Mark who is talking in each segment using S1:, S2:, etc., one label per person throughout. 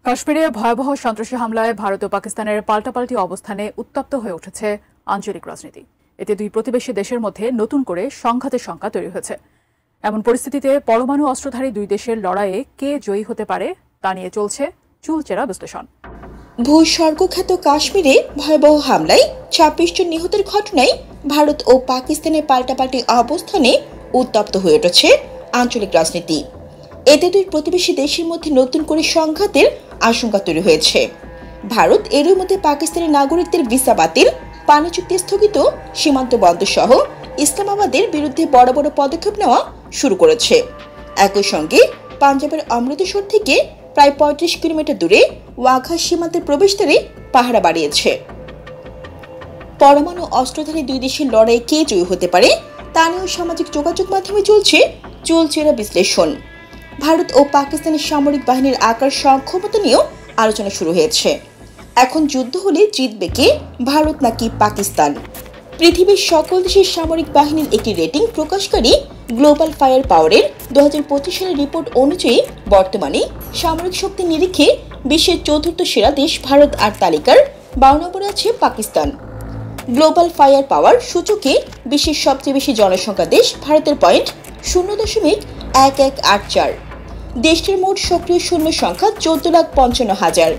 S1: কাশ্মীরে ভয়াবহ সন্ত্রাসী হামলায় ভারত ও পাকিস্তানের পাল্টাপাল্টি অবস্থানে উত্তপ্ত হয়ে উঠেছে আঞ্চলিক রাজনীতি। এতে দুই প্রতিবেশী দেশের মধ্যে নতুন করে সংঘাতের শঙ্কা তৈরি হয়েছে। এমন পরিস্থিতিতে পরমাণু অস্ত্রধারী দুই দেশের লড়াইয়ে কে জয়ী হতে পারে তা নিয়ে চলছে চুলচেরা বিশ্লেষণ।
S2: ভূস্বর্গখ্যাত কাশ্মীরে ভয়াবহ হামলায় ২৬ জন নিহতের ঘটনায় ভারত ও পাকিস্তানের পাল্টাপাল্টি অবস্থানে উত্তপ্ত হয়ে উঠেছে আঞ্চলিক রাজনীতি। এতে দুই প্রতিবেশী দেশের মধ্যে নতুন করে সংঘাতের আশঙ্কা তৈরি হয়েছে। ভারত এরই মধ্যে পাকিস্তানের নাগরিকদের ভিসা বাতিল, পানি চুক্তি স্থগিত, সীমান্ত বন্ধ সহ ইসলামাবাদের বিরুদ্ধে বড় বড় পদক্ষেপ নেওয়া শুরু করেছে। একই সঙ্গে পাঞ্জাবের অমৃতসর থেকে প্রায় ৩৫ কিলোমিটার দূরে ওয়াঘা সীমান্তের প্রবেশদ্বারে পাহারা বাড়িয়েছে। পরমাণু অস্ত্রধারী দুই দেশের লড়াইয়ে কে জয়ী হতে পারে তা নিয়েও সামাজিক যোগাযোগ মাধ্যমে চলছে চুলচেরা বিশ্লেষণ। ভারত ও পাকিস্তানের সামরিক বাহিনীর আকার সক্ষমতা নিয়েও আলোচনা শুরু হয়েছে। এখন যুদ্ধ হলে জিতবে কে, ভারত নাকি পাকিস্তান? পৃথিবীর সকল দেশের সামরিক বাহিনীর একটি রেটিং প্রকাশকারী গ্লোবাল ফায়ার পাওয়ারের ২০২৫ সালের রিপোর্ট অনুযায়ী বর্তমানে সামরিক শক্তির নিরিখে বিশ্বের চতুর্থ সেরা দেশ ভারত, আর তালিকার ১২ নম্বরে আছে পাকিস্তান। গ্লোবাল ফায়ার পাওয়ার সূচকে বিশ্বের সবচেয়ে বেশি জনসংখ্যা দেশ ভারতের পয়েন্ট ০.1184। দেশটির মোট সক্রিয় সৈন্য সংখ্যা ১৪,৫৫,০০০।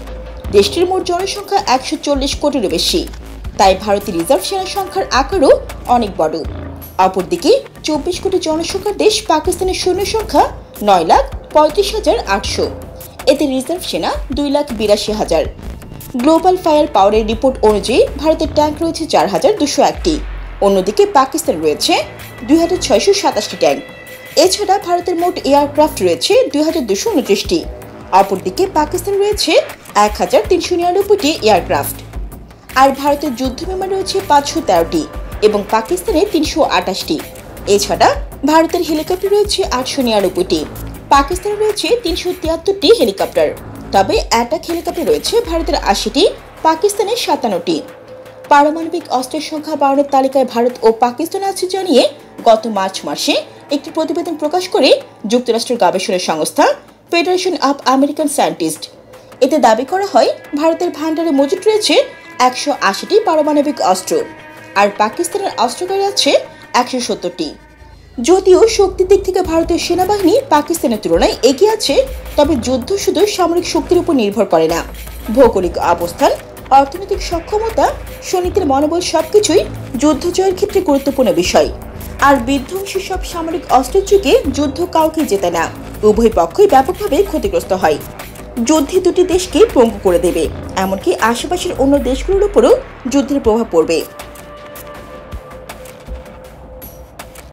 S2: দেশটির মোট জনসংখ্যা ১৪০ কোটিরও বেশি। তাই ভারতের রিজার্ভ সেনা সংখ্যার আকারও অনেক বড়। অপরদিকে ২৪ কোটি জনসংখ্যার দেশ পাকিস্তানের সৈন্য সংখ্যা ৯,৩৫,৮০০। এতে রিজার্ভ সেনা ২,৮২,০০০। গ্লোবাল ফায়ার পাওয়ারের রিপোর্ট অনুযায়ী ভারতের ট্যাঙ্ক রয়েছে ৪,২০১টি, অন্যদিকে পাকিস্তান রয়েছে ২,৬২৭টি ট্যাঙ্ক। এছাড়া ভারতের মোট এয়ারক্রাফট রয়েছে ২,২২৯টি। অপরদিকে পাকিস্তান রয়েছে ১,৩৯৯টি এয়ারক্রাফট। আর ভারতের যুদ্ধ বিমান রয়েছে ৫১৩টি এবং পাকিস্তানের ৩২৮টি। এছাড়া ভারতের হেলিকপ্টার রয়েছে ৮৯৯টি, পাকিস্তানে রয়েছে ৩৭৩টি হেলিকপ্টার। তবে অ্যাটাক হেলিকপ্টার রয়েছে ভারতের ৮০টি, পাকিস্তানের ৫৭টি। পারমাণবিক অস্ত্রের সংখ্যা বাড়ানোর তালিকায় ভারত ও পাকিস্তান আছে জানিয়ে গত মার্চ মাসে একটি প্রতিবেদন প্রকাশ করে যুক্তরাষ্ট্রের গবেষণা সংস্থা ফেডারেশন অব আমেরিকান সায়েন্টিস্ট। এতে দাবি করা হয় ভারতের ভান্ডারে মজুত রয়েছে ১৮০টি পারমাণবিক অস্ত্র, আর পাকিস্তানের অস্ত্রাগারে আছে ১৭০টি। যদিও শক্তির দিক থেকে ভারতীয় সেনাবাহিনী পাকিস্তানের তুলনায় এগিয়ে আছে, তবে যুদ্ধ শুধু সামরিক শক্তির উপর নির্ভর করে না। ভৌগোলিক অবস্থান, অর্থনৈতিক সক্ষমতা, সৈনিকদের মনোবল সবকিছুই যুদ্ধ জয়ের ক্ষেত্রে গুরুত্বপূর্ণ বিষয়। আর বিধ্বংসী সব সামরিক অস্ত্রের যুগে যুদ্ধ কাউকে জেতে না, উভয় পক্ষই ব্যাপকভাবে ক্ষতিগ্রস্ত হয়। যুদ্ধে দুটি দেশকে পঙ্গু করে দেবে, এমনকি আশেপাশের অন্য দেশগুলোর উপরও যুদ্ধের প্রভাব পড়বে।